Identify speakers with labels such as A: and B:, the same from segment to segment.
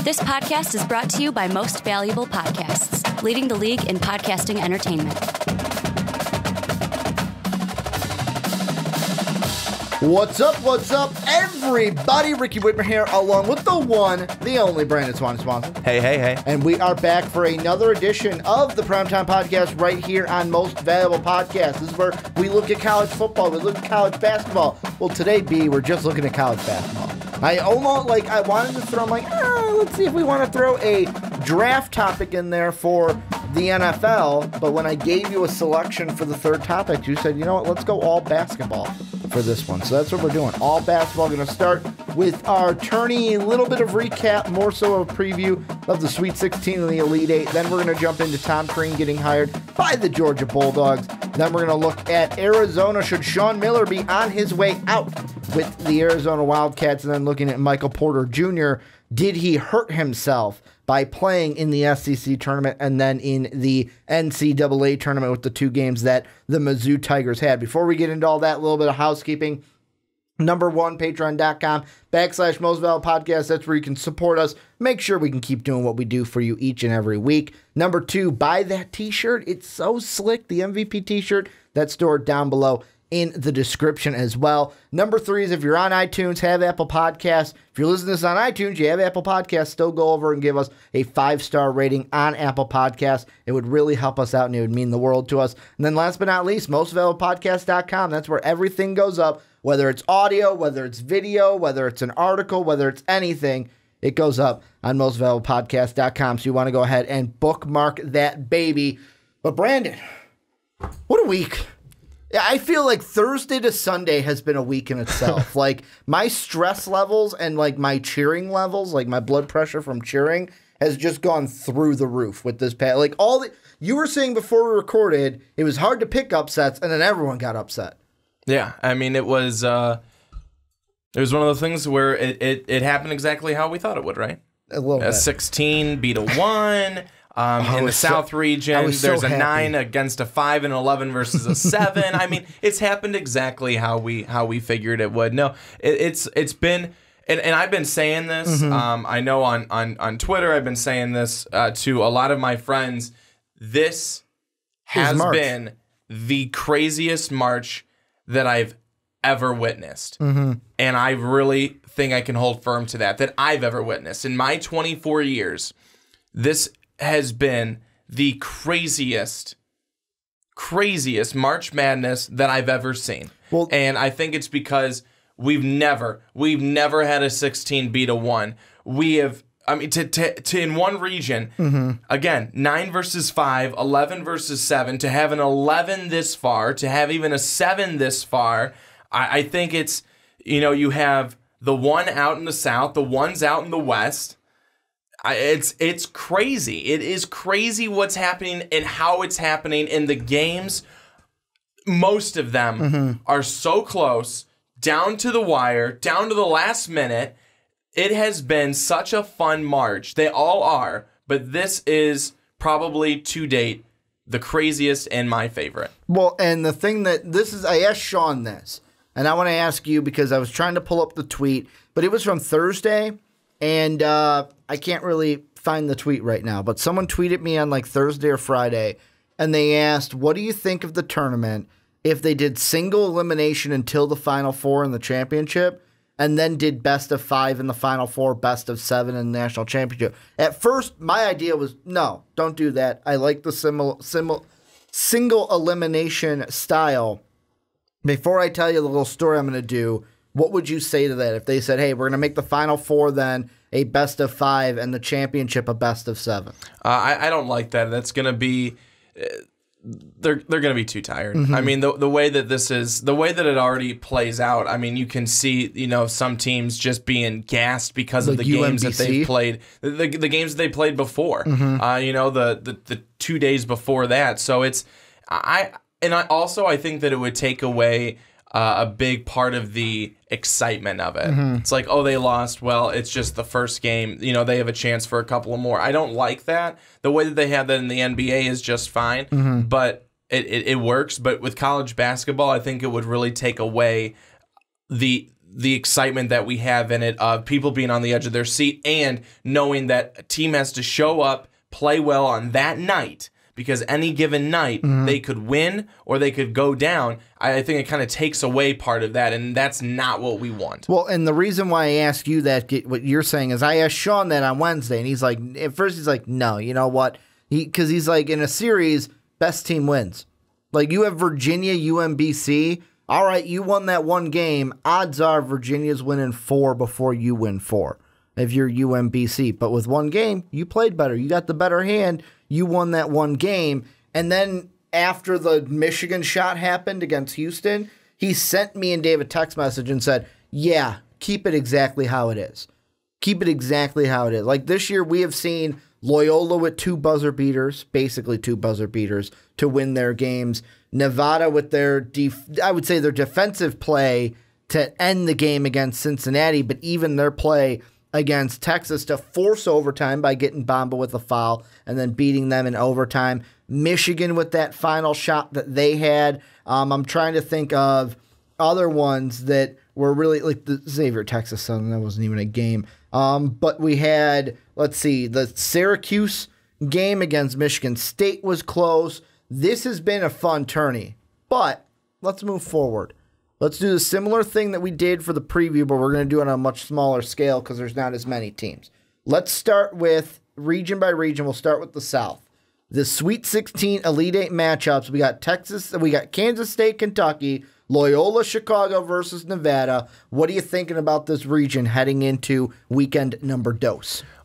A: This podcast is brought to you by Most Valuable Podcasts, leading the league in podcasting entertainment.
B: What's up, everybody? Ricky Widmer here, along with the one, the only Brandon Swanson.
C: Hey.
B: And we are back for another edition of the Primetime Podcast right here on Most Valuable Podcasts. This is where we look at college football, we look at college basketball. Well, today, we're just looking at college basketball. I wanted to throw, let's see if we want to throw a draft topic in there for the NFL, but when I gave you a selection for the third topic, you said, you know what, let's go all basketball for this one. So that's what we're doing. All basketball. Going to start with our tourney, a little bit of recap, more so a preview of the Sweet 16 and the Elite Eight. Then we're going to jump into Tom Crean getting hired by the Georgia Bulldogs. Then we're going to look at Arizona. Should Sean Miller be on his way out with the Arizona Wildcats? And then looking at Michael Porter Jr., did he hurt himself by playing in the SEC tournament and then in the NCAA tournament with the two games that the Mizzou Tigers had? Before we get into all that, a little bit of housekeeping. Number one, patreon.com/Most Valuable Podcast. That's where you can support us. Make sure we can keep doing what we do for you each and every week. Number two, buy that t-shirt. It's so slick. The MVP t-shirt. That's stored down below in the description as well. Number three is if you're on iTunes, have Apple Podcasts. If you're listening to this on iTunes, you have Apple Podcasts, still go over and give us a 5-star rating on Apple Podcasts. It would really help us out and it would mean the world to us. And then last but not least, mostvaluablepodcast.com. That's where everything goes up, whether it's audio, whether it's video, whether it's an article, whether it's anything. It goes up on mostvaluablepodcast.com. So you want to go ahead and bookmark that baby. But Brandon, what a week. I feel like Thursday to Sunday has been a week in itself. Like, my stress levels and, like, my cheering levels, like, my blood pressure from cheering has just gone through the roof with this past. Like, you were saying before we recorded, it was hard to pick upsets, and then everyone got upset.
C: Yeah, I mean, it was one of those things where it happened exactly how we thought it would, right?
B: A little bit. 16
C: beat a 1. In the South region, there's a 9 against a 5 and 11 versus a 7. I mean, it's happened exactly how we figured it would. No, it's been, and I've been saying this.
B: Mm-hmm.
C: I know on Twitter, I've been saying this to a lot of my friends. This has been the craziest March that I've ever witnessed, and I really think I can hold firm to that I've ever witnessed in my 24 years. This has been the craziest March Madness that I've ever seen. Well, and I think it's because we've never had a 16 beat a 1. We have, I mean, to in one region, again, 9 versus 5, 11 versus 7, to have an 11 this far, to have even a 7 this far, I think it's, you have the 1 out in the South, the 1's out in the West. It's crazy. It is crazy what's happening and how it's happening in the games. Most of them are so close, down to the wire, down to the last minute. It has been such a fun March. They all are, but this is probably to date the craziest and my favorite.
B: Well, and the thing I asked Sean this, and I want to ask you because I was trying to pull up the tweet, but it was from Thursday. And I can't really find the tweet right now, but someone tweeted me on like Thursday or Friday, and they asked, what do you think of the tournament if they did single elimination until the Final Four in the championship, and then did best of 5 in the Final Four, best of 7 in the national championship? At first, my idea was, no, don't do that. I like the single elimination style. Before I tell you the little story I'm going to do, what would you say to that if they said, hey, we're going to make the Final Four then a best of 5 and the championship a best of 7?
C: I don't like that. That's going to be they're going to be too tired. I mean, the way that it already plays out, I mean, you can see, some teams just being gassed because of the games that they've played, the games that they played before, the 2 days before that. So I think that it would take away a big part of the excitement of it. It's like, oh, they lost. Well, it's just the first game. They have a chance for a couple of more. I don't like that. The way that they have that in the NBA is just fine, but it works. But with college basketball, I think it would really take away the the excitement that we have in it of people being on the edge of their seat and knowing that a team has to show up, play well on that night, because any given night they could win or they could go down. I think it kind of takes away part of that, and that's not what we want.
B: Well, and the reason why I ask you that, what you're saying, is I asked Sean that on Wednesday, and he's like, at first he's like, no, you know what? Because he's like, in a series, best team wins. Like, you have Virginia, UMBC. All right, you won that one game. Odds are Virginia's winning 4 before you win 4 if you're UMBC. But with one game, you played better. You got the better hand. You won that one game. And then after the Michigan shot happened against Houston, he sent me and Dave a text message and said, yeah, keep it exactly how it is. Keep it exactly how it is. Like this year, we have seen Loyola with 2 buzzer beaters, basically 2 buzzer beaters, to win their games. Nevada with their, I would say their defensive play to end the game against Cincinnati, but even their play against Texas to force overtime by getting Bamba with a foul and then beating them in overtime. Michigan with that final shot that they had. I'm trying to think of other ones that were really, like the Xavier Texas Southern, that wasn't even a game. But we had, let's see, the Syracuse game against Michigan State was close. This has been a fun tourney, but let's move forward. Let's do the similar thing that we did for the preview, but we're going to do it on a much smaller scale because there's not as many teams. Let's start with region by region. We'll start with the South. The Sweet 16 Elite 8 matchups. We got Kansas State, Kentucky, Loyola, Chicago versus Nevada. What are you thinking about this region heading into weekend number 2?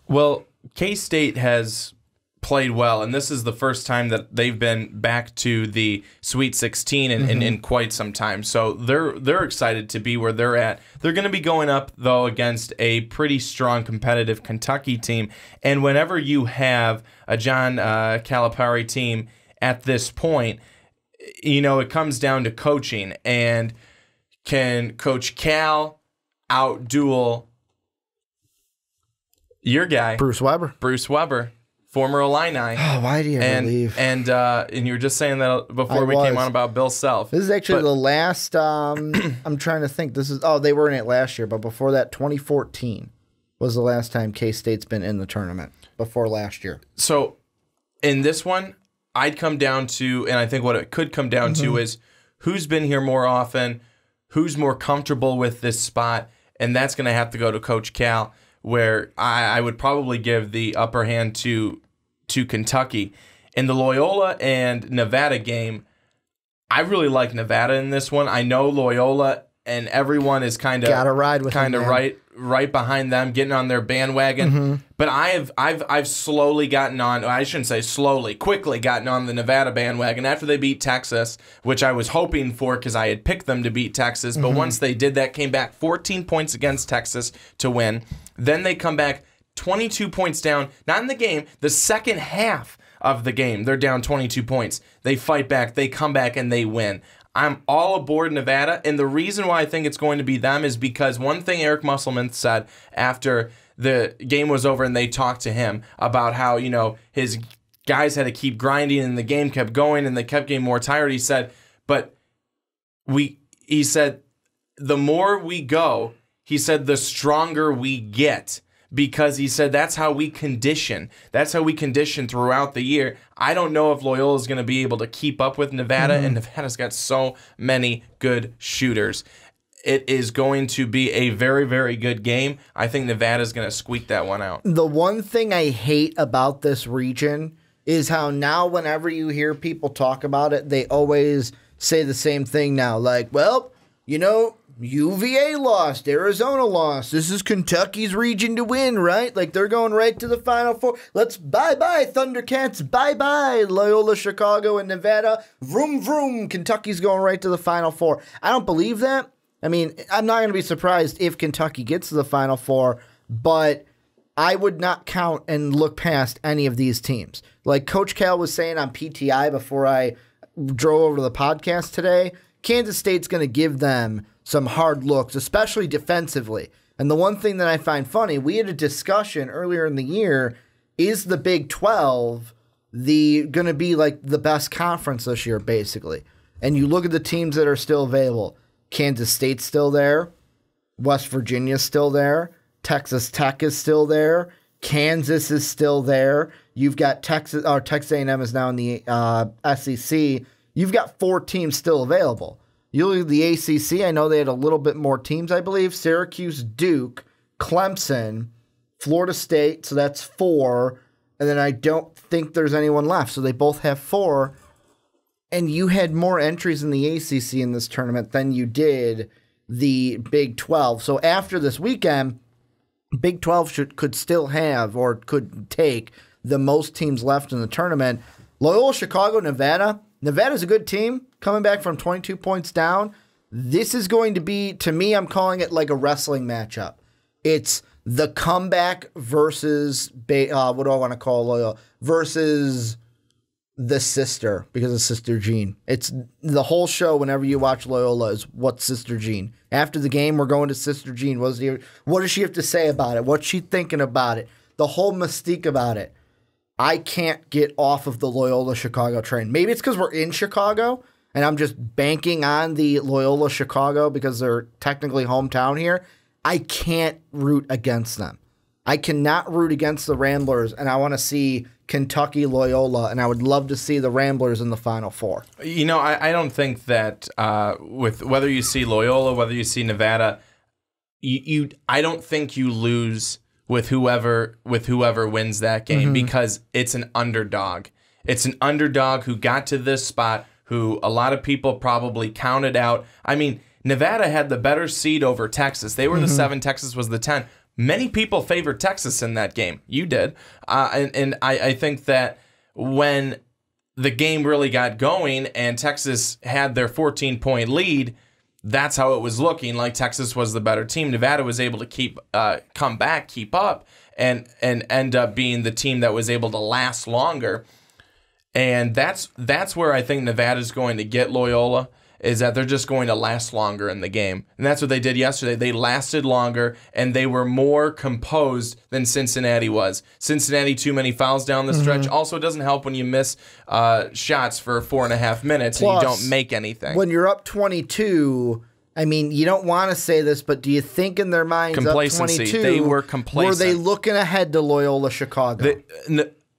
C: Well, K-State has played well, and this is the first time that they've been back to the Sweet 16 in quite some time. So they're excited to be where they're at. They're going to be going up, though, against a pretty strong competitive Kentucky team. And whenever you have a John Calipari team at this point, you know, it comes down to coaching. And can Coach Cal out-duel your guy?
B: Bruce
C: Weber. Former Illini.
B: Oh, why do you ever leave?
C: And you were just saying that before we came on about Bill Self.
B: This is actually the last, I'm trying to think. They were in it last year, but before that, 2014 was the last time K-State's been in the tournament, before last year.
C: So in this one, I'd come down to, and I think what it could come down to is who's been here more often, who's more comfortable with this spot, and that's going to have to go to Coach Cal, where I would probably give the upper hand to Kentucky. In the Loyola and Nevada game, I really like Nevada in this one. I know Loyola and everyone is kind of right behind them, getting on their bandwagon. But I've slowly gotten on. I shouldn't say slowly, quickly gotten on the Nevada bandwagon after they beat Texas, which I was hoping for because I had picked them to beat Texas. But once they did that, came back 14 points against Texas to win. Then they come back 22 points down, not in the game, the second half of the game. They're down 22 points. They fight back, they come back, and they win. I'm all aboard Nevada, and the reason why I think it's going to be them is because one thing Eric Musselman said after the game was over and they talked to him about how, you know, his guys had to keep grinding and the game kept going and they kept getting more tired. He said, he said, the more we go, he said, the stronger we get. Because he said that's how we condition. That's how we condition throughout the year. I don't know if Loyola is going to be able to keep up with Nevada, and Nevada's got so many good shooters. It is going to be a very, very good game. I think Nevada's going to squeak that one out. The
B: one thing I hate about this region is how now whenever you hear people talk about it, they always say the same thing now. Like, well, you know, UVA lost, Arizona lost. This is Kentucky's region to win, right? Like, they're going right to the Final Four. Let's bye-bye, Thundercats. Bye-bye, Loyola, Chicago, and Nevada. Vroom, vroom. Kentucky's going right to the Final Four. I don't believe that. I mean, I'm not going to be surprised if Kentucky gets to the Final Four, but I would not count and look past any of these teams. Like Coach Cal was saying on PTI before I drove over to the podcast today, Kansas State's going to give them some hard looks, especially defensively. And the one thing that I find funny, we had a discussion earlier in the year, is the Big 12 going to be like the best conference this year, basically? And you look at the teams that are still available. Kansas State's still there. West Virginia's still there. Texas Tech is still there. Kansas is still there. You've got Texas A&M is now in the SEC. You've got 4 teams still available. You look at the ACC, I know they had a little bit more teams, I believe. Syracuse, Duke, Clemson, Florida State, so that's 4. And then I don't think there's anyone left. So they both have 4. And you had more entries in the ACC in this tournament than you did the Big 12. So after this weekend, Big 12 could still have or could take the most teams left in the tournament. Loyola Chicago, Nevada. Nevada's a good team coming back from 22 points down. This is going to be, to me, I'm calling it like a wrestling matchup. It's the comeback versus, what do I want to call Loyola? Versus the sister, because of Sister Jean. It's the whole show whenever you watch Loyola is what's Sister Jean. After the game, we're going to Sister Jean. What does she have to say about it? What's she thinking about it? The whole mystique about it. I can't get off of the Loyola Chicago train. Maybe it's because we're in Chicago and I'm just banking on the Loyola Chicago because they're technically hometown here. I can't root against them. I cannot root against the Ramblers, and I want to see Kentucky Loyola, and I would love to see the Ramblers in the Final Four.
C: You know, I don't think that with whether you see Loyola, whether you see Nevada, I don't think you lose with whoever wins that game because it's an underdog. It's an underdog who got to this spot, who a lot of people probably counted out. I mean, Nevada had the better seed over Texas. They were the 7, Texas was the 10. Many people favored Texas in that game. You did. And I think that when the game really got going and Texas had their 14-point lead, that's how it was looking, like Texas was the better team. Nevada was able to come back, keep up, and end up being the team that was able to last longer. And that's where I think Nevada's going to get Loyola, is that they're just going to last longer in the game. And that's what they did yesterday. They lasted longer, and they were more composed than Cincinnati was. Cincinnati, too many fouls down the stretch. Also, it doesn't help when you miss shots for 4.5 minutes and you don't make anything.
B: When you're up 22, I mean, you don't want to say this, but do you think in their minds
C: complacency.
B: Up 22,
C: they were complacent.
B: Were they looking ahead to Loyola Chicago?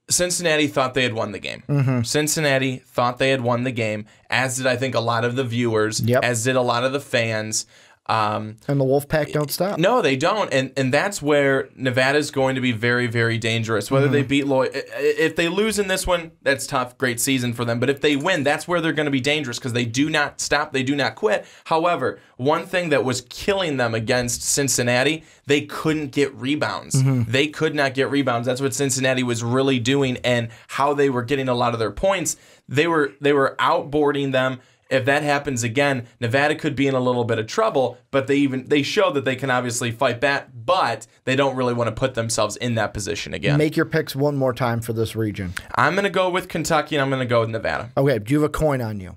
C: Cincinnati thought they had won the game. Cincinnati thought they had won the game, as did I think a lot of the viewers, as did a lot of the fans.
B: And the Wolfpack don't stop.
C: No, they don't. And that's where Nevada's going to be very, very dangerous. Whether they beat Loyola, if they lose in this one, that's tough. Great season for them. But if they win, that's where they're going to be dangerous because they do not stop. They do not quit. However, one thing that was killing them against Cincinnati, they couldn't get rebounds. They could not get rebounds. That's what Cincinnati was really doing, and how they were getting a lot of their points. They were outboarding them. If that happens again, Nevada could be in a little bit of trouble, but they show that they can obviously fight back, but they don't really want to put themselves in that position again.
B: Make your picks one more time for this region.
C: I'm going to go with Kentucky, and I'm going to go with Nevada.
B: Okay, do you have a coin on you?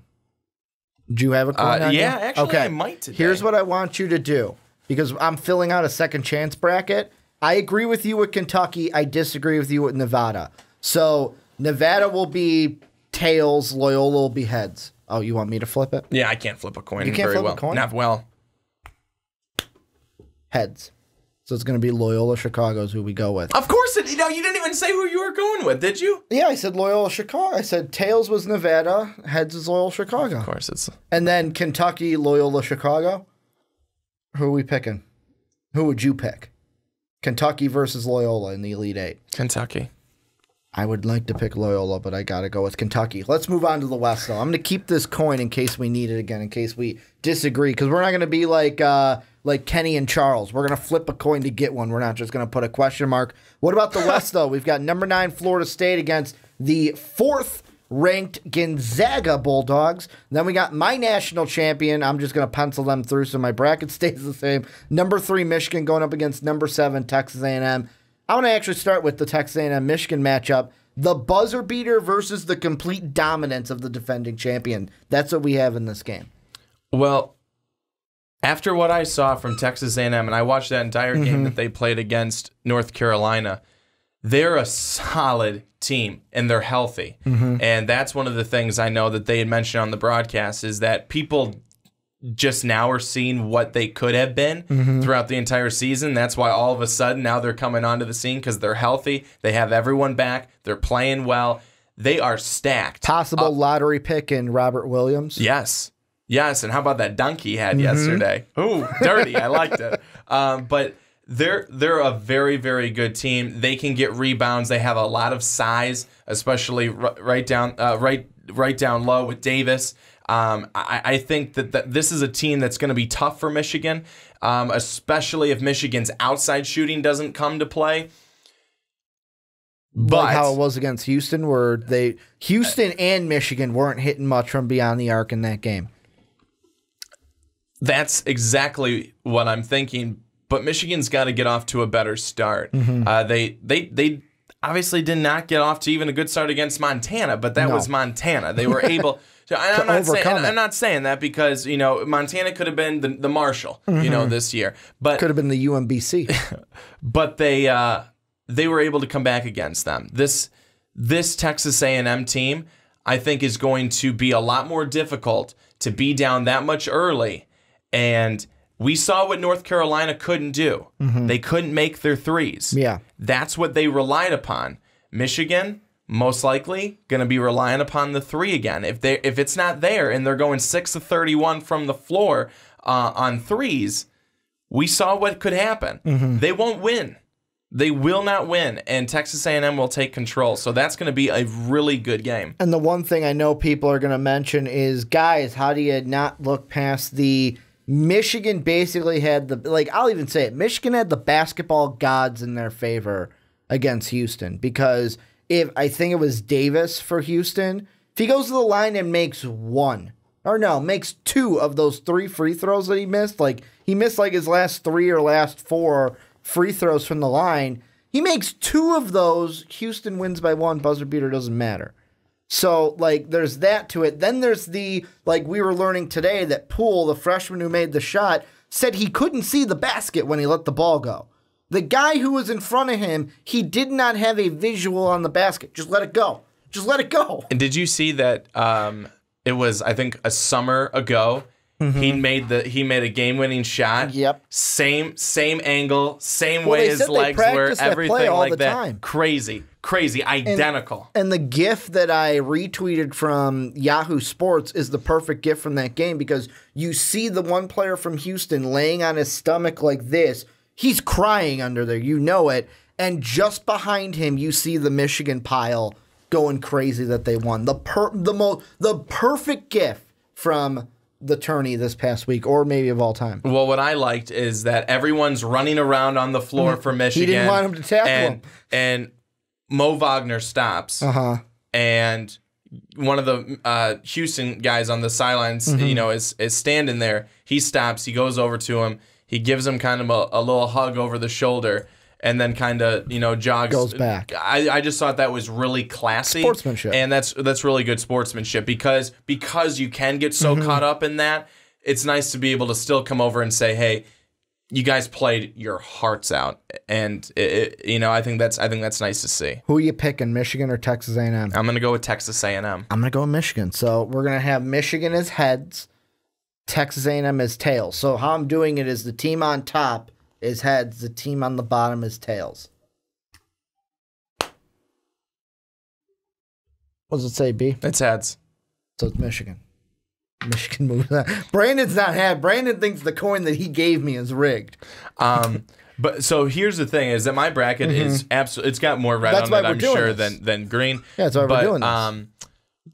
B: Do you have a coin on you?
C: Yeah, actually, I might today.
B: Here's what I want you to do, because I'm filling out a second chance bracket. I agree with you with Kentucky. I disagree with you with Nevada. So Nevada will be tails, Loyola will be heads. Oh, you want me to flip it?
C: Yeah, I can't flip a coin
B: you can't
C: very
B: flip
C: well.
B: A coin?
C: Not well.
B: Heads. So it's going to be Loyola Chicago is who we go with.
C: Of course. You didn't even say who you were going with, did you?
B: Yeah, I said Loyola Chicago. I said tails was Nevada, heads is Loyola Chicago.
C: Of course it's.
B: And then Kentucky, Loyola Chicago. Who are we picking? Who would you pick? Kentucky versus Loyola in the Elite Eight.
C: Kentucky.
B: I would like to pick Loyola, but I got to go with Kentucky. Let's move on to the West, though. I'm going to keep this coin in case we need it again, in case we disagree, because we're not going to be like Kenny and Charles. We're going to flip a coin to get one. We're not just going to put a question mark. What about the West, though? We've got number 9 Florida State against the 4th-ranked Gonzaga Bulldogs. Then we got my national champion. I'm just going to pencil them through so my bracket stays the same. Number 3 Michigan going up against number 7 Texas A&M. I want to actually start with the Texas A&M Michigan matchup. The buzzer beater versus the complete dominance of the defending champion. That's what we have in this game.
C: Well, after what I saw from Texas A&M, and I watched that entire game that they played against North Carolina, they're a solid team, and they're healthy. And that's one of the things I know that they had mentioned on the broadcast is that people just now are seeing what they could have been throughout the entire season. That's why all of a sudden now they're coming onto the scene because they're healthy. They have everyone back. They're playing well. They are stacked.
B: Possible lottery pick in Robert Williams.
C: Yes. Yes. And how about that dunk he had yesterday? Ooh, dirty. I liked it. But they're a very, very good team. They can get rebounds. They have a lot of size, especially right down low with Davis. I think that this is a team that's going to be tough for Michigan, especially if Michigan's outside shooting doesn't come to play. But
B: like how it was against Houston, where Houston and Michigan weren't hitting much from beyond the arc in that game.
C: That's exactly what I'm thinking. But Michigan's got to get off to a better start. They obviously did not get off to even a good start against Montana, but that was Montana. They were able to. I'm not saying that because Montana could have been the Marshall, this year, but
B: could have been the UMBC.
C: But they were able to come back against them. This Texas A&M team, I think, is going to be a lot more difficult to be down that much early. And we saw what North Carolina couldn't do. They couldn't make their threes.
B: Yeah.
C: That's what they relied upon. Michigan, most likely, going to be relying upon the three again. If it's not there and they're going 6 of 31 from the floor on threes, we saw what could happen. They won't win. They will not win, and Texas A&M will take control. So that's going to be a really good game.
B: And the one thing I know people are going to mention is, guys, how do you not look past the Michigan basically had I'll even say it, Michigan had the basketball gods in their favor against Houston, because I think it was Davis for Houston, if he goes to the line and makes makes 2 of those 3 free throws that he missed, he missed his last 3 or last 4 free throws from the line, he makes 2 of those, Houston wins by 1, buzzer beater doesn't matter. So, there's that to it. Then there's we were learning today that Poole, the freshman who made the shot, said he couldn't see the basket when he let the ball go. The guy who was in front of him, he did not have a visual on the basket. Just let it go. Just let it go.
C: And did you see that it was, I think, a summer ago, he made a game-winning shot.
B: Yep.
C: Same angle, same way his legs were, everything like that.
B: Time.
C: Crazy, identical.
B: And the GIF that I retweeted from Yahoo Sports is the perfect GIF from that game, because you see the one player from Houston laying on his stomach like this. He's crying under there, it. And just behind him, you see the Michigan pile going crazy that they won. The perfect GIF from the tourney this past week, or maybe of all time.
C: Well, what I liked is that everyone's running around on the floor for Michigan.
B: He didn't want him to tackle him.
C: And Mo Wagner stops. And one of the Houston guys on the sidelines, is standing there. He stops. He goes over to him. He gives him kind of a little hug over the shoulder, and then kind of, jogs.
B: Goes back.
C: I just thought that was really classy.
B: Sportsmanship.
C: And that's really good sportsmanship, because you can get so caught up in that. It's nice to be able to still come over and say, hey, you guys played your hearts out. And, I think that's nice to see.
B: Who are you picking, Michigan or Texas A&M?
C: I'm going to go with Texas A&M.
B: I'm going to go with Michigan. So we're going to have Michigan as heads, Texas A&M as tails. So how I'm doing it is the team on top is heads, the team on the bottom is tails. What does it say, B?
C: It's heads.
B: So it's Michigan. Michigan moves on. Brandon's not had. Brandon thinks the coin that he gave me is rigged.
C: But so here's the thing: is that my bracket is absolutely. It's got more red on it, I'm sure, than green.
B: Yeah, that's why we're doing this.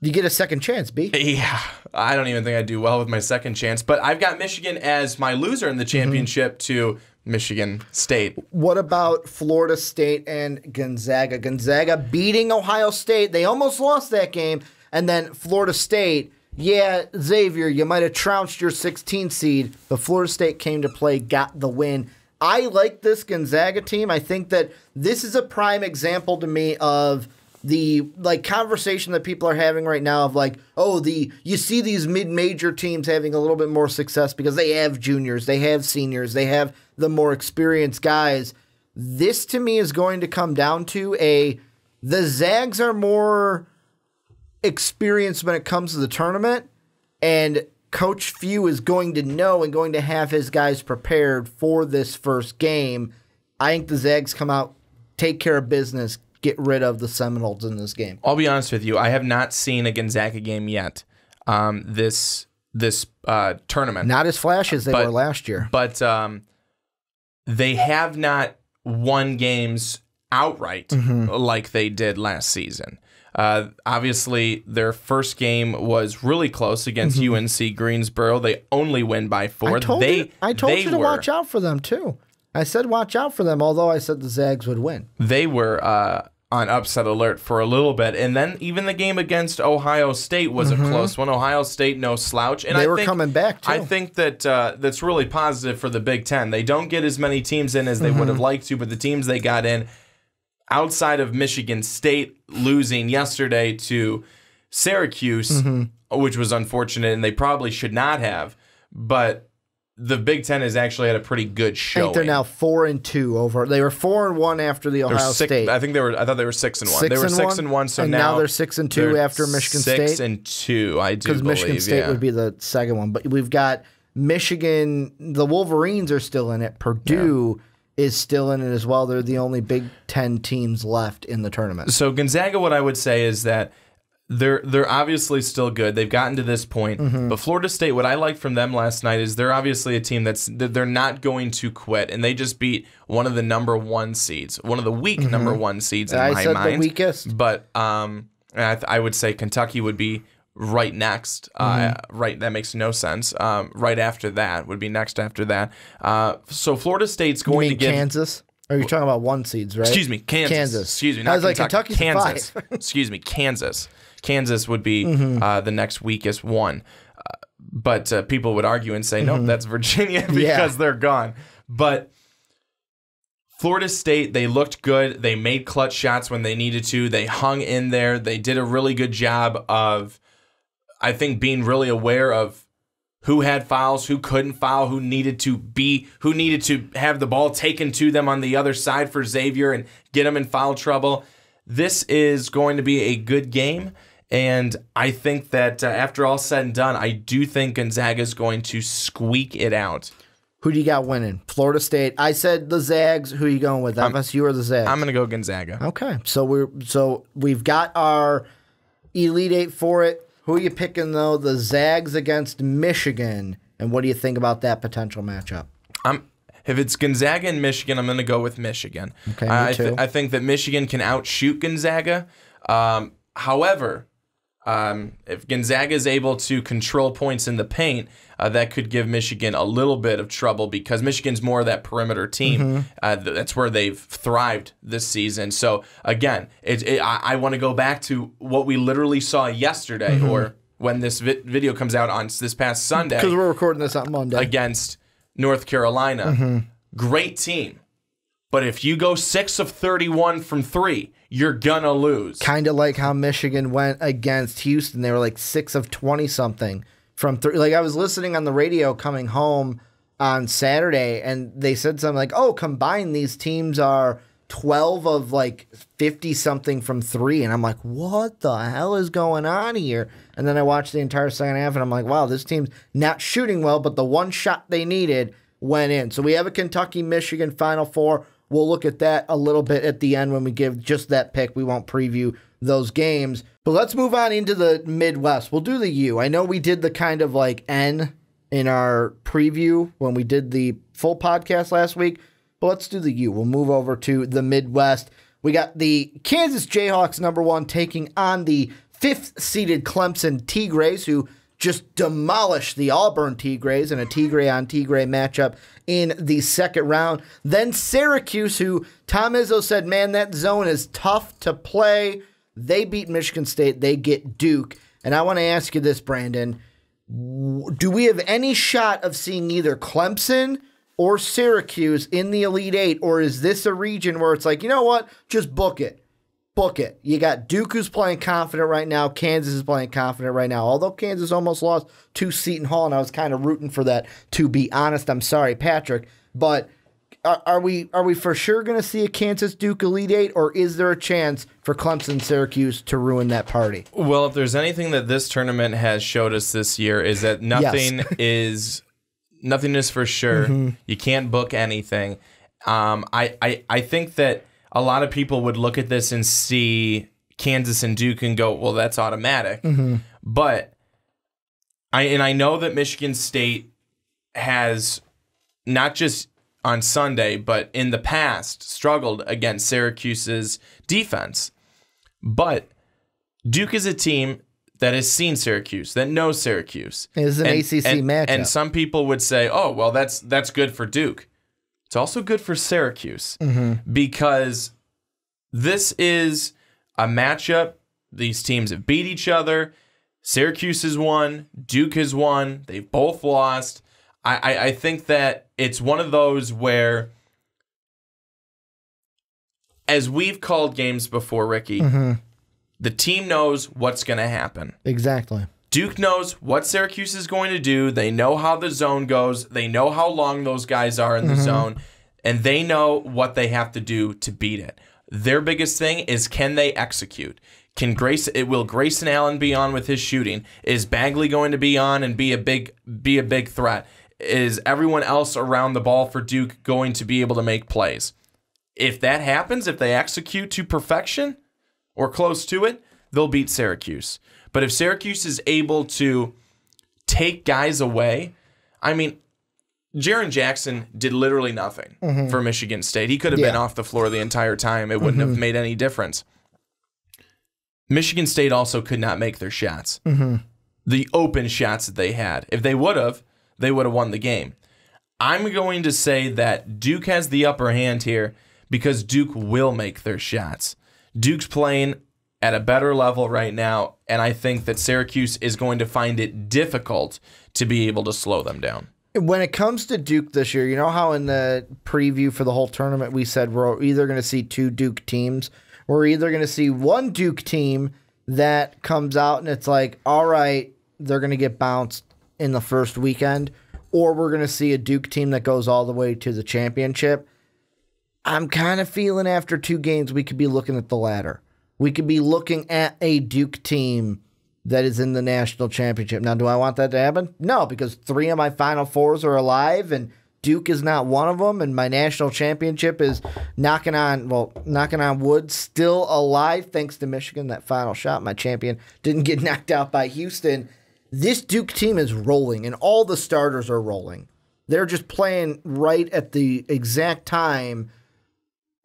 B: You get a second chance, B.
C: Yeah, I don't even think I do well with my second chance. But I've got Michigan as my loser in the championship to Michigan State.
B: What about Florida State and Gonzaga? Gonzaga beating Ohio State. They almost lost that game. And then Florida State, yeah, Xavier, you might have trounced your 16 seed, but Florida State came to play, got the win. I like this Gonzaga team. I think that this is a prime example to me of the conversation that people are having right now of you see these mid-major teams having a little bit more success because they have juniors, they have seniors, they have the more experienced guys. This to me is going to come down to the Zags are more experienced when it comes to the tournament, and Coach Few is going to know and going to have his guys prepared for this first game. I think the Zags come out, take care of business, get rid of the Seminoles in this game.
C: I'll be honest with you. I have not seen a Gonzaga game yet this tournament.
B: Not as flashy as they were last year.
C: But they have not won games outright like they did last season. Obviously, their first game was really close against UNC Greensboro. They only win by 4.
B: I told you to watch out for them, too. I said watch out for them, although I said the Zags would win.
C: They were on upset alert for a little bit. And then even the game against Ohio State was a close one. Ohio State, no slouch. And
B: they were coming back, too.
C: I think that that's really positive for the Big Ten. They don't get as many teams in as they would have liked to, but the teams they got in, outside of Michigan State losing yesterday to Syracuse, which was unfortunate, and they probably should not have, but the Big Ten has actually had a pretty good showing.
B: I think they're now 4-2 over. They were 4-1 after the Ohio State.
C: I thought they were 6-1. They were 6-1. So
B: now they're 6-2 after Michigan State.
C: 6-2. I do believe.
B: Because Michigan State would be the second one, but we've got Michigan. The Wolverines are still in it. Purdue is still in it as well. They're the only Big Ten teams left in the tournament.
C: So Gonzaga, what I would say is that they're obviously still good. They've gotten to this point. But Florida State, what I liked from them last night is they're obviously a team that they're not going to quit, and they just beat one of the number 1 seeds, one of the weak number 1 seeds in my mind.
B: I said the weakest.
C: But I would say Kentucky would be right next. Right, that makes no sense. Right after that would be next after that. So Florida State's going to get
B: Kansas. Are you talking about 1 seeds, right?
C: Excuse me, Kansas. Excuse me, not
B: I was like,
C: Kentucky.
B: Kentucky's
C: Kansas. Excuse me, Kansas. Kansas would be the next weakest one. But people would argue and say, no, that's Virginia because they're gone. But Florida State, they looked good. They made clutch shots when they needed to. They hung in there. They did a really good job of, I think, being really aware of who had fouls, who couldn't foul, who needed to have the ball taken to them on the other side for Xavier and get them in foul trouble. This is going to be a good game, and I think that after all said and done, I do think Gonzaga is going to squeak it out.
B: Who do you got winning? Florida State. I said the Zags. Who are you going with? FSU or the Zags?
C: I'm going to go Gonzaga.
B: Okay, so we've got our Elite Eight for it. Who are you picking, though? The Zags against Michigan. And what do you think about that potential matchup?
C: If it's Gonzaga and Michigan, I'm going to go with Michigan.
B: Okay, me too.
C: I think that Michigan can outshoot Gonzaga. However, if Gonzaga is able to control points in the paint, that could give Michigan a little bit of trouble because Michigan's more of that perimeter team. That's where they've thrived this season. So, again, I want to go back to what we literally saw yesterday or when this video comes out on this past Sunday.
B: Because we're recording this on Monday.
C: Against North Carolina. Great team. But if you go 6 of 31 from 3, you're going to lose.
B: Kind of like how Michigan went against Houston. They were like 6 of 20-something from 3. Like, I was listening on the radio coming home on Saturday, and they said something like, oh, combined, these teams are 12 of like 50-something from 3. And I'm like, what the hell is going on here? And then I watched the entire second half, and I'm like, wow, this team's not shooting well, but the one shot they needed went in. So we have a Kentucky-Michigan Final Four. We'll look at that a little bit at the end when we give just that pick. We won't preview those games. But let's move on into the Midwest. We'll do the U. I know we did the kind of like N in our preview when we did the full podcast last week. But let's do the U. We'll move over to the Midwest. We got the Kansas Jayhawks, number 1, taking on the 5th-seeded Clemson Tigres, who just demolished the Auburn Tigres in a Tigre-on-Tigre matchup in the second round. Then Syracuse, who Tom Izzo said, man, that zone is tough to play. They beat Michigan State. They get Duke. And I want to ask you this, Brandon. Do we have any shot of seeing either Clemson or Syracuse in the Elite Eight, or is this a region where it's like, you know what, just book it? Book it. You got Duke, who's playing confident right now. Kansas is playing confident right now. Although Kansas almost lost to Seton Hall, and I was kind of rooting for that, to be honest. I'm sorry, Patrick. But are we for sure going to see a Kansas Duke Elite Eight, or is there a chance for Clemson Syracuse to ruin that party?
C: Well, if there's anything that this tournament has showed us this year is that nothing is for sure. Mm-hmm. You can't book anything. I think that a lot of people would look at this and see Kansas and Duke and go, well, that's automatic. Mm-hmm. But I know that Michigan State has not just on Sunday, but in the past, struggled against Syracuse's defense. But Duke is a team that has seen Syracuse, that knows Syracuse.
B: It is an ACC matchup.
C: And some people would say, oh, well, that's good for Duke. It's also good for Syracuse because this is a matchup. These teams have beat each other. Syracuse has won. Duke has won. They've both lost. I think that it's one of those where, as we've called games before, Ricky, the team knows what's going to happen.
B: Exactly.
C: Duke knows what Syracuse is going to do. They know how the zone goes. They know how long those guys are in the zone, and they know what they have to do to beat it. Their biggest thing is, can they execute? Will Grayson Allen be on with his shooting? Is Bagley going to be on and be a big threat? Is everyone else around the ball for Duke going to be able to make plays? If that happens, if they execute to perfection or close to it, they'll beat Syracuse. But if Syracuse is able to take guys away, I mean, Jaren Jackson did literally nothing for Michigan State. He could have been off the floor the entire time. It wouldn't have made any difference. Michigan State also could not make their shots. The open shots that they had. If they would have won the game. I'm going to say that Duke has the upper hand here because Duke will make their shots. Duke's playing at a better level right now, and I think that Syracuse is going to find it difficult to be able to slow them down.
B: When it comes to Duke this year, you know how in the preview for the whole tournament we said we're either going to see two Duke teams, or we're either going to see one Duke team that comes out and it's like, all right, they're going to get bounced in the first weekend, or we're going to see a Duke team that goes all the way to the championship. I'm kind of feeling after two games we could be looking at the latter. We could be looking at a Duke team that is in the national championship. Now, do I want that to happen? No, because 3 of my Final Fours are alive, and Duke is not one of them, and my national championship is knocking on wood, still alive, thanks to Michigan, that final shot. My champion didn't get knocked out by Houston. This Duke team is rolling, and all the starters are rolling. They're just playing right at the exact time.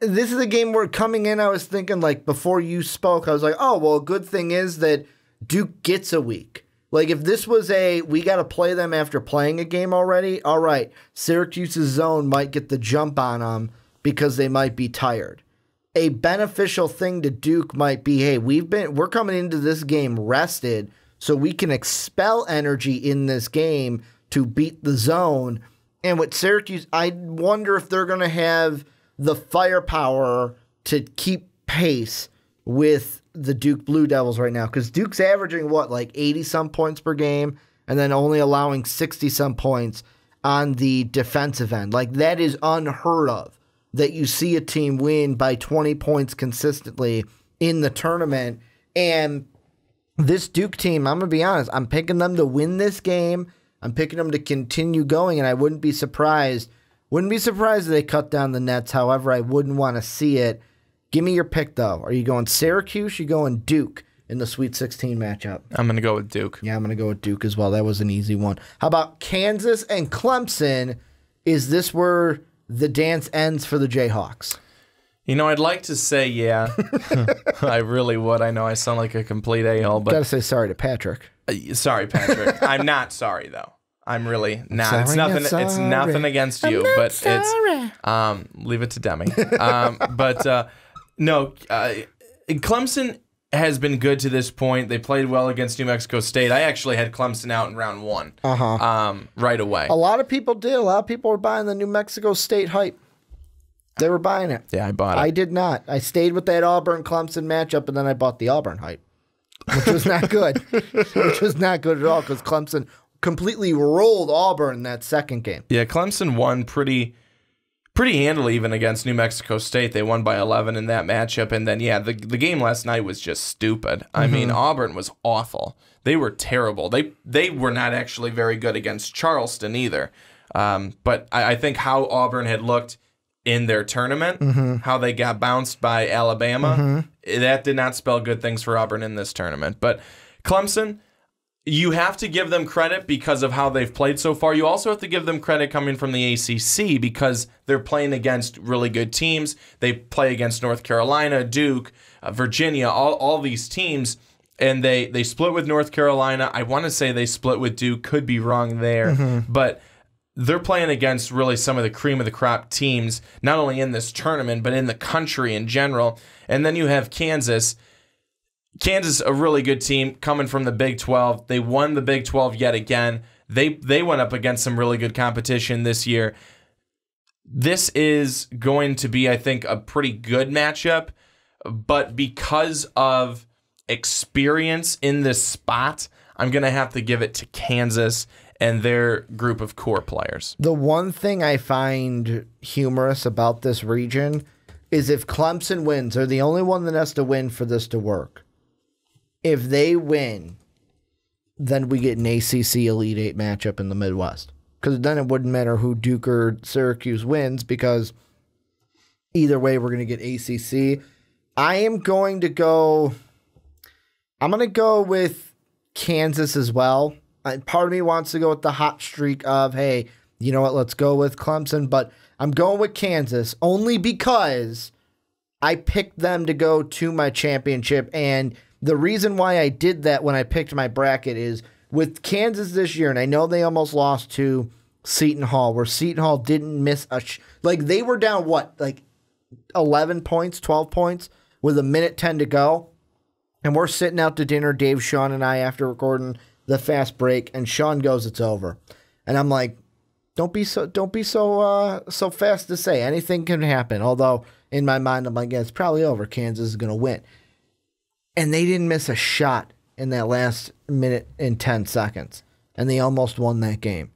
B: This is a game where coming in, I was thinking, like, before you spoke, I was like, oh, well, a good thing is that Duke gets a week. Like, if this was we got to play them after playing a game already, all right, Syracuse's zone might get the jump on them because they might be tired. A beneficial thing to Duke might be, hey, we're coming into this game rested, so we can expel energy in this game to beat the zone. And with Syracuse, I wonder if they're going to have the firepower to keep pace with the Duke Blue Devils right now. Because Duke's averaging, like 80-some points per game and then only allowing 60-some points on the defensive end. Like, that is unheard of, that you see a team win by 20 points consistently in the tournament. And this Duke team, I'm going to be honest, I'm picking them to win this game. I'm picking them to continue going, and I wouldn't be surprised. Wouldn't be surprised if they cut down the nets. However, I wouldn't want to see it. Give me your pick, though. Are you going Syracuse? Are you going Duke in the Sweet 16 matchup?
C: I'm going to go with Duke.
B: Yeah, I'm going to go with Duke as well. That was an easy one. How about Kansas and Clemson? Is this where the dance ends for the Jayhawks?
C: You know, I'd like to say yeah. I really would. I know I sound like a complete a-hole, but
B: gotta say sorry to Patrick.
C: Sorry, Patrick. I'm not sorry though. I'm really not. It's nothing against you, but sorry. It's leave it to Demi. No, Clemson has been good to this point. They played well against New Mexico State. I actually had Clemson out in round 1 right away.
B: A lot of people did. A lot of people were buying the New Mexico State hype. They were buying it.
C: Yeah, I bought it.
B: I did not. I stayed with that Auburn-Clemson matchup, and then I bought the Auburn hype, which was not good. Which was not good at all because Clemson completely rolled Auburn in that second game.
C: Yeah, Clemson won pretty pretty handily even against New Mexico State. They won by 11 in that matchup. And then, the game last night was just stupid. I mean, Auburn was awful. They were terrible. They were not actually very good against Charleston either. But I think how Auburn had looked in their tournament, how they got bounced by Alabama, that did not spell good things for Auburn in this tournament. But Clemson, you have to give them credit because of how they've played so far. You also have to give them credit coming from the ACC because they're playing against really good teams. They play against North Carolina, Duke, Virginia, all these teams, and they split with North Carolina. I want to say they split with Duke. Could be wrong there. But they're playing against really some of the cream of the crop teams, not only in this tournament, but in the country in general. And then you have Kansas. Kansas, a really good team coming from the Big 12. They won the Big 12 yet again. They went up against some really good competition this year. This is going to be, I think, a pretty good matchup. But because of experience in this spot, I'm going to have to give it to Kansas and their group of core players.
B: The one thing I find humorous about this region is if Clemson wins, they're the only one that has to win for this to work. If they win, then we get an ACC Elite Eight matchup in the Midwest. Because then it wouldn't matter who Duke or Syracuse wins because either way we're going to get ACC. I'm going to go with Kansas as well. Part of me wants to go with the hot streak of, hey, you know what, let's go with Clemson. But I'm going with Kansas only because I picked them to go to my championship. And the reason why I did that when I picked my bracket is with Kansas this year, and I know they almost lost to Seton Hall, where Seton Hall didn't miss they were down, 11 points, 12 points with 1:10 to go. And we're sitting out to dinner, Dave, Sean, and I, after recording the fast break, and Sean goes, "It's over." And I'm like, don't be so fast to say. Anything can happen. Although in my mind, I'm like, yeah, it's probably over. Kansas is going to win. And they didn't miss a shot in that last minute and 10 seconds. And they almost won that game.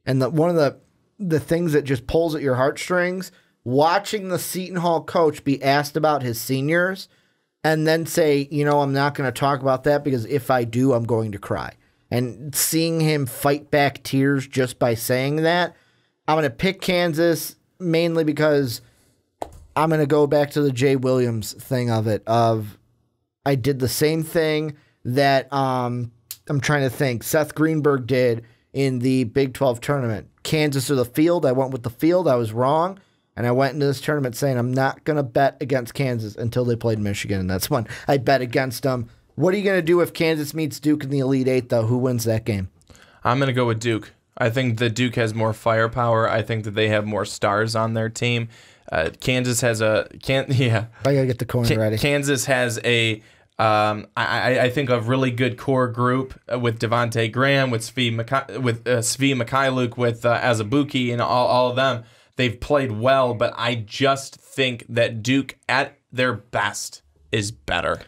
B: And one of the things that just pulls at your heartstrings, watching the Seton Hall coach be asked about his seniors and then say, I'm not going to talk about that because if I do, I'm going to cry. And seeing him fight back tears just by saying that, I'm going to pick Kansas mainly because I'm going to go back to the Jay Williams thing of I did the same thing that I'm trying to think Seth Greenberg did in the Big 12 tournament. Kansas or the field. I went with the field. I was wrong. And I went into this tournament saying I'm not going to bet against Kansas until they played Michigan. And that's when I bet against them. What are you going to do if Kansas meets Duke in the Elite Eight, though? Who wins that game?
C: I'm going to go with Duke. I think that Duke has more firepower. I think that they have more stars on their team. Kansas has I
B: gotta get the coin ready.
C: Kansas has I think a really good core group with Devontae Graham, with Svi Mikhailuk, with Azubuike, and all of them. They've played well, but I just think that Duke at their best is better.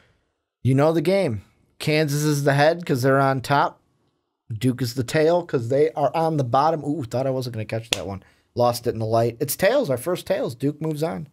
B: You know the game. Kansas is the head because they're on top. Duke is the tail because they are on the bottom. Ooh, thought I wasn't going to catch that one. Lost it in the light. It's tails, our first tails. Duke moves on.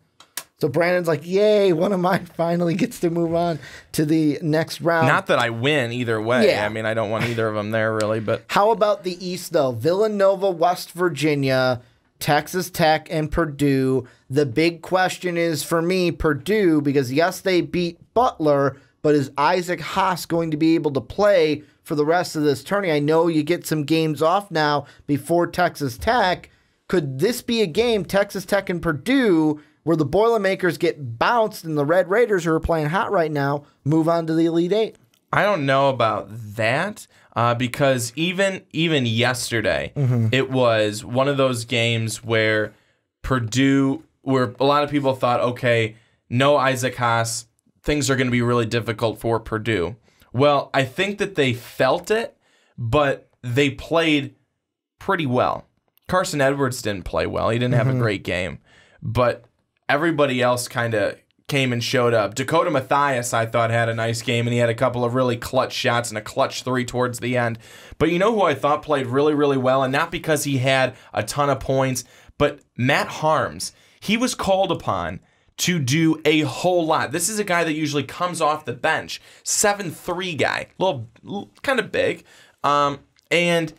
B: So Brandon's like, yay, one of mine finally gets to move on to the next round.
C: Not that I win either way. Yeah. I mean, I don't want either of them there, really. But
B: how about the East, though? Villanova, West Virginia, Texas Tech, and Purdue. The big question is, for me, Purdue, because, yes, they beat Butler, but is Isaac Haas going to be able to play for the rest of this tourney? I know you get some games off now before Texas Tech. Could this be a game, Texas Tech and Purdue, where the Boilermakers get bounced and the Red Raiders, who are playing hot right now, move on to the Elite Eight?
C: I don't know about that because even yesterday, it was one of those games where Purdue, where a lot of people thought, okay, no Isaac Haas, things are going to be really difficult for Purdue. Well, I think that they felt it, but they played pretty well. Carson Edwards didn't play well. He didn't have a great game. But everybody else kind of came and showed up. Dakota Mathias, I thought, had a nice game, and he had a couple of really clutch shots and a clutch three towards the end. But you know who I thought played really, really well, and not because he had a ton of points, But Matt Harms, he was called upon to do a whole lot. This is a guy that usually comes off the bench, 7'3" guy, little kind of big, and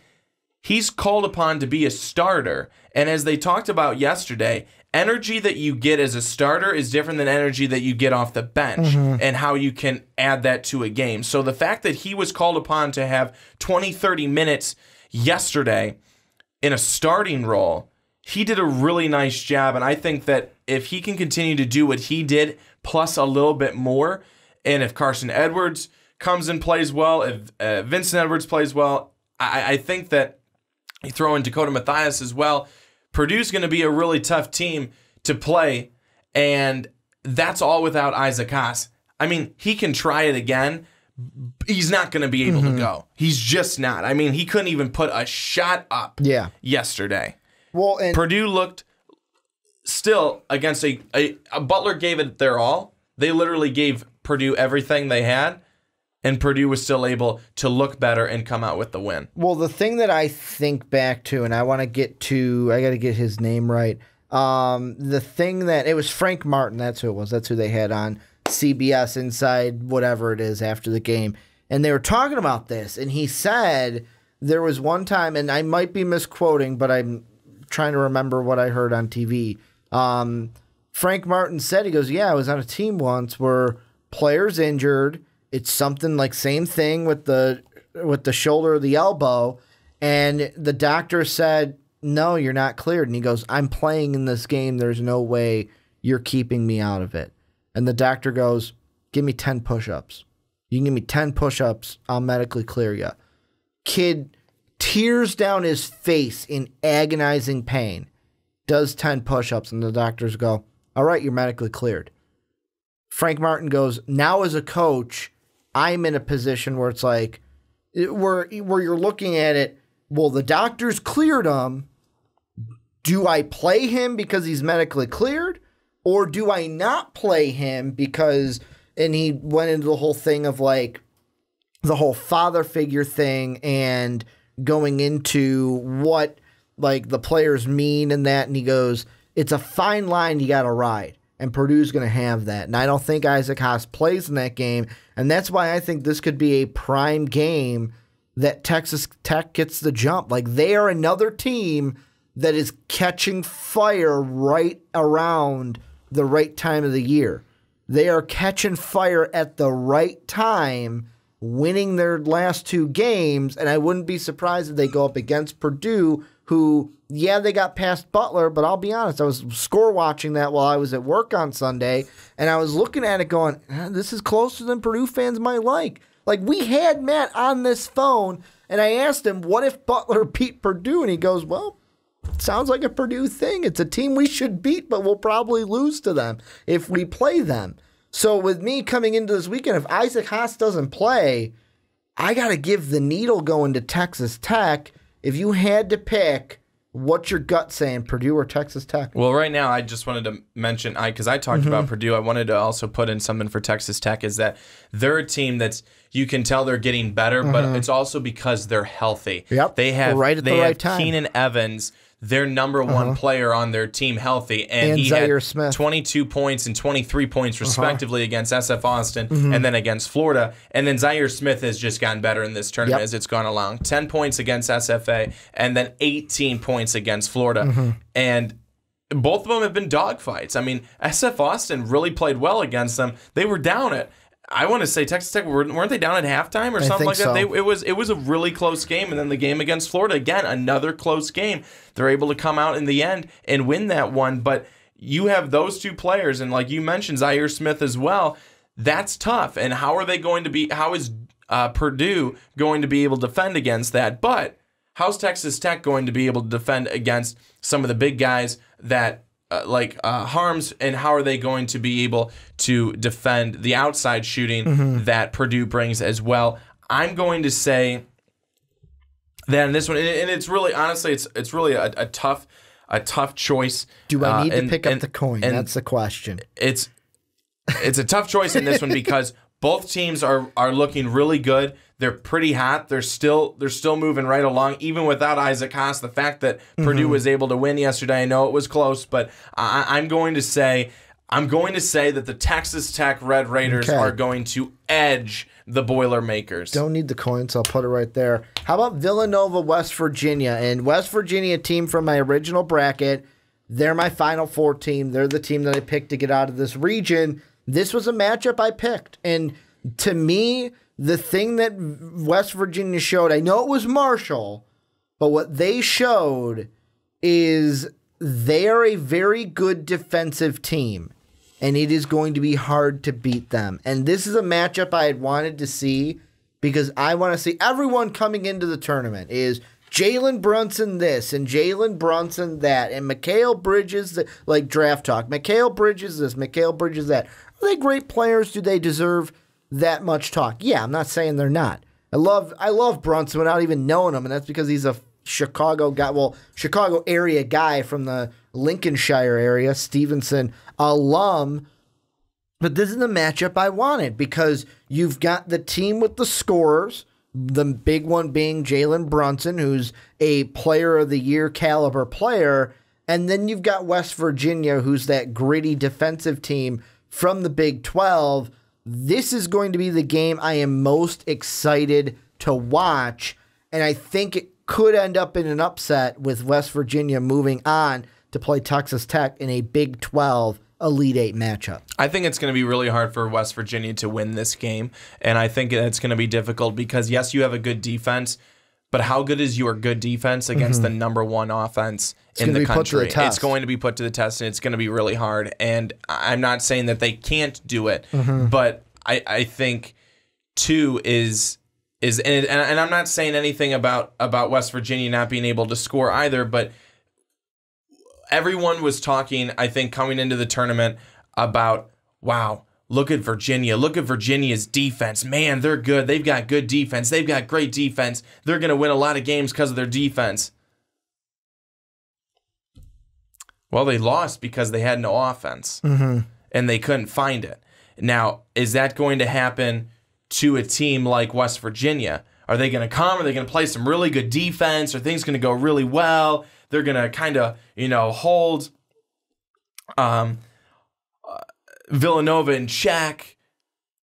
C: he's called upon to be a starter. And as they talked about yesterday, energy that you get as a starter is different than energy that you get off the bench, and how you can add that to a game. So the fact that he was called upon to have 20, 30 minutes yesterday in a starting role, he did a really nice job. And I think that if he can continue to do what he did, plus a little bit more, and if Carson Edwards comes and plays well, if Vincent Edwards plays well, I think that you throw in Dakota Mathias as well, Purdue's going to be a really tough team to play, and that's all without Isaac Haas. I mean, he can try it again. He's not going to be able to go. He's just not. I mean, he couldn't even put a shot up yesterday.
B: Well, and
C: Purdue looked still against a Butler gave it their all. They literally gave Purdue everything they had, and Purdue was still able to look better and come out with the win.
B: Well, the thing that I think back to, and I want to get to, I got to get his name right. The thing that, it was Frank Martin, that's who it was. That's who they had on CBS Inside, whatever it is, after the game. And they were talking about this, and he said there was one time, and I might be misquoting, but I'm trying to remember what I heard on TV. Frank Martin said, he goes, yeah, I was on a team once where players injured. It's something like same thing with the shoulder or the elbow, and the doctor said, no, you're not cleared. And he goes, I'm playing in this game. There's no way you're keeping me out of it. And the doctor goes, give me 10 push-ups. You can give me 10 push-ups, I'll medically clear you. Kid, tears down his face in agonizing pain, does 10 push-ups, and the doctors go, all right, you're medically cleared. Frank Martin goes, now as a coach, I'm in a position where it's like, where you're looking at it, well, the doctors cleared him. Do I play him because he's medically cleared? Or do I not play him because, and he went into the whole thing of like the whole father figure thing and going into what like the players mean and that. And he goes, it's a fine line you got to ride. And Purdue's going to have that. And I don't think Isaac Haas plays in that game. And that's why I think this could be a prime game that Texas Tech gets the jump. Like, they are another team that is catching fire right around the right time of the year. They are catching fire at the right time, winning their last two games. And I wouldn't be surprised if they go up against Purdue, who, yeah, they got past Butler, but I'll be honest, I was score watching that while I was at work on Sunday, and I was looking at it going, this is closer than Purdue fans might like. Like, we had Matt on this phone, and I asked him, what if Butler beat Purdue? And he goes, well, it sounds like a Purdue thing. It's a team we should beat, but we'll probably lose to them if we play them. So with me coming into this weekend, if Isaac Haas doesn't play, I got to give the needle going to Texas Tech. If you had to pick, what's your gut saying, Purdue or Texas Tech?
C: Well, right now, I just wanted to mention, because I talked about Purdue, I wanted to also put in something for Texas Tech, is that they're a team that's, you can tell they're getting better, but it's also because they're healthy.
B: Yep,
C: they have
B: right at the right time.
C: Keenan Evans, their number one player on their team, healthy, and he
B: Zaire
C: had
B: Smith.
C: 22 points and 23 points respectively against SF Austin and then against Florida. And then Zaire Smith has just gotten better in this tournament as it's gone along. 10 points against SFA and then 18 points against Florida. And both of them have been dogfights. I mean, SF Austin really played well against them. They were down at, I want to say Texas Tech, weren't they down at halftime or something like that?
B: So.
C: It was a really close game, and then the game against Florida, again, another close game. They're able to come out in the end and win that one, but you have those two players, and like you mentioned, Zaire Smith as well. That's tough, and how is Purdue going to be able to defend against that? But how's Texas Tech going to be able to defend against some of the big guys that like Harms, and how are they going to be able to defend the outside shooting that Purdue brings as well? I'm going to say that in this one, and it's really, honestly, it's really a tough choice.
B: Do I need to pick up the coin? That's the question.
C: It's a tough choice in this one because Both teams are looking really good. They're pretty hot. They're still moving right along, even without Isaac Haas. The fact that Purdue was able to win yesterday, I know it was close, but I'm going to say that the Texas Tech Red Raiders are going to edge the Boilermakers.
B: Don't need the coins. I'll put it right there. How about Villanova, West Virginia? And West Virginia, team from my original bracket, they're my Final Four team. They're the team that I picked to get out of this region. This was a matchup I picked. And to me, the thing that West Virginia showed, I know it was Marshall, but what they showed is they are a very good defensive team, and it is going to be hard to beat them. And this is a matchup I had wanted to see because I want to see everyone coming into the tournament is Jalen Brunson this and Jalen Brunson that and Mikal Bridges, like draft talk. Mikal Bridges this, Mikal Bridges that. Are they great players? Do they deserve that much talk? Yeah, I'm not saying they're not. I love Brunson without even knowing him, and that's because he's a Chicago guy, Chicago area guy from the Lincolnshire area, Stevenson alum. But this is the matchup I wanted because you've got the team with the scorers, the big one being Jalen Brunson, who's a player of the year caliber player, and then you've got West Virginia, who's that gritty defensive team from the Big 12. This is going to be the game I am most excited to watch, and I think it could end up in an upset with West Virginia moving on to play Texas Tech in a Big 12 Elite Eight matchup.
C: I think it's going to be really hard for West Virginia to win this game, and I think it's going to be difficult because, yes, you have a good defense, but how good is your good defense against the number one offense in the country? It's going to be put to the test, and it's going to be really hard. And I'm not saying that they can't do it, but I think, too, and I'm not saying anything about West Virginia not being able to score either, but everyone was talking, I think, coming into the tournament about, wow, look at Virginia. Look at Virginia's defense. Man, they're good. They've got good defense. They've got great defense. They're going to win a lot of games because of their defense. Well, they lost because they had no offense, and they couldn't find it. Now, is that going to happen to a team like West Virginia? Are they going to come? Are they going to play some really good defense? Are things going to go really well? They're going to kind of, hold Villanova in check,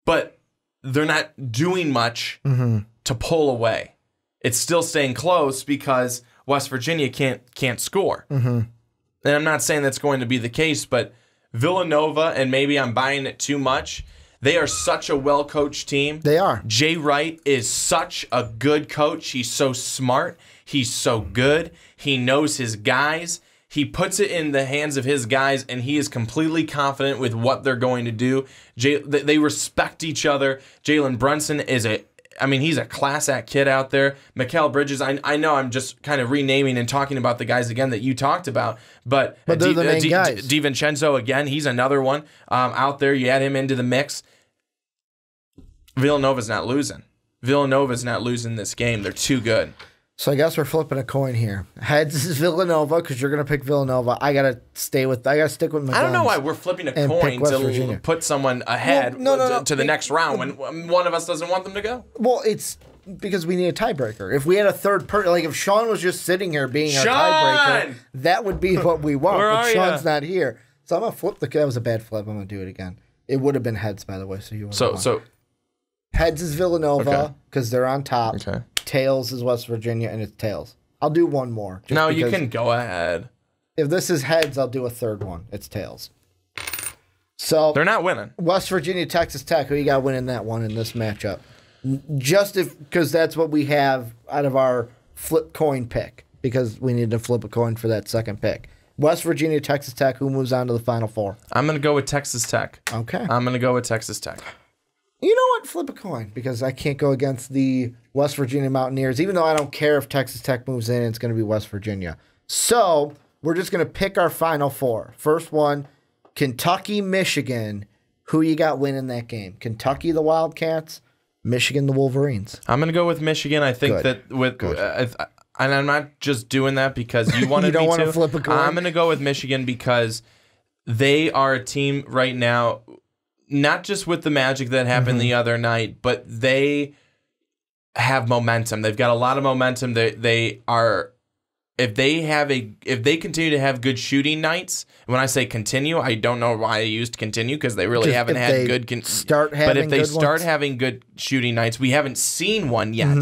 C: but they're not doing much to pull away. It's still staying close because West Virginia can't score. And I'm not saying that's going to be the case, but Villanova, and maybe I'm buying it too much, they are such a well-coached team.
B: They are.
C: Jay Wright is such a good coach. He's so smart. He's so good. He knows his guys. He puts it in the hands of his guys, and he is completely confident with what they're going to do. They respect each other. Jalen Brunson is he's a class act kid out there. Mikal Bridges, I know I'm just kind of renaming and talking about the guys again that you talked about, but
B: they're the main guys.
C: DiVincenzo, again, he's another one out there. You add him into the mix. Villanova's not losing. Villanova's not losing this game. They're too good.
B: So I guess we're flipping a coin here. Heads is Villanova because you're gonna pick Villanova. I gotta stick with my guns.
C: I don't know why we're flipping a coin to put someone ahead to the next round when one of us doesn't want them to go.
B: Well, it's because we need a tiebreaker. If we had a third person, like if Sean was just sitting here being our tiebreaker, that would be what we want. But Sean's not here, so I'm gonna flip the. That was a bad flip. I'm gonna do it again. It would have been heads, by the way. So you want
C: so
B: heads is Villanova because they're on top. Okay. Tails is West Virginia, and it's tails. I'll do one more.
C: No, you can go ahead.
B: If this is heads, I'll do a third one. It's tails. So
C: they're not winning.
B: West Virginia, Texas Tech. Who you got winning that one in this matchup? Just because that's what we have out of our flip coin pick. Because we need to flip a coin for that second pick. West Virginia, Texas Tech. Who moves on to the Final Four?
C: I'm going to go with Texas Tech.
B: Okay.
C: I'm going to go with Texas Tech.
B: You know what? Flip a coin because I can't go against the West Virginia Mountaineers, even though I don't care if Texas Tech moves in, it's going to be West Virginia. So we're just going to pick our Final Four. First one, Kentucky, Michigan. Who you got winning that game? Kentucky, the Wildcats, Michigan, the Wolverines.
C: I'm going to go with Michigan. I think that with and I'm not just doing that because you wanted me to.
B: Flip a coin?
C: I'm going to go with Michigan because they are a team right now. not just with the magic that happened the other night, but they have momentum. They've got a lot of momentum. They are. If they continue to have good shooting nights, when I say continue, I don't know why I used continue because they really haven't had good. But if they start having good shooting nights, we haven't seen one yet,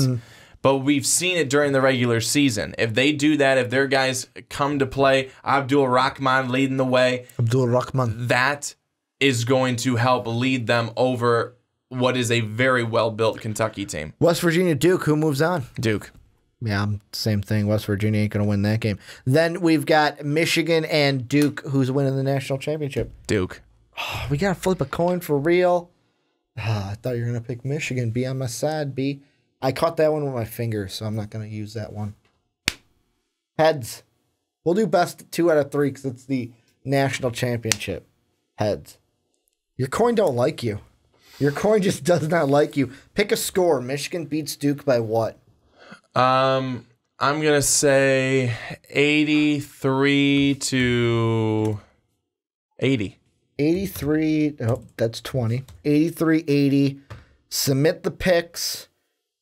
C: but we've seen it during the regular season. If they do that, if their guys come to play, Abdul Rahman leading the way, that is going to help lead them over what is a very well built Kentucky team.
B: West Virginia, Duke. Who moves on?
C: Duke.
B: Yeah, same thing. West Virginia ain't going to win that game. Then we've got Michigan and Duke. Who's winning the national championship?
C: Duke.
B: Oh, we got to flip a coin for real. I thought you were going to pick Michigan. Be on my side, B. I caught that one with my finger, so I'm not going to use that one. Heads. We'll do best 2 out of 3 because it's the national championship. Heads. Your coin don't like you. Your coin just does not like you. Pick a score. Michigan beats Duke by what?
C: I'm gonna say 83 to 80.
B: 83. Oh, that's 20. 83-80. Submit the picks.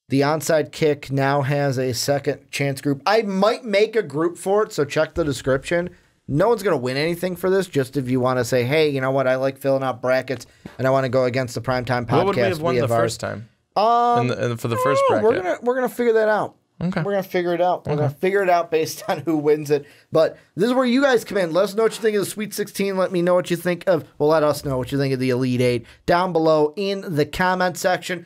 B: The onside kick now has a second chance group. I might make a group for it, so check the description. No one's going to win anything for this, just if you want to say, hey, you know what, I like filling out brackets, and I want to go against the Primetime Podcast.
C: What would we have won the first time? For the first bracket?
B: We're gonna figure that out.
C: Okay.
B: We're going to figure it out. We're going to figure it out based on who wins it. But this is where you guys come in. Let us know what you think of the Sweet 16. Let me know what you think of, well, let us know what you think of the Elite 8 down below in the comment section.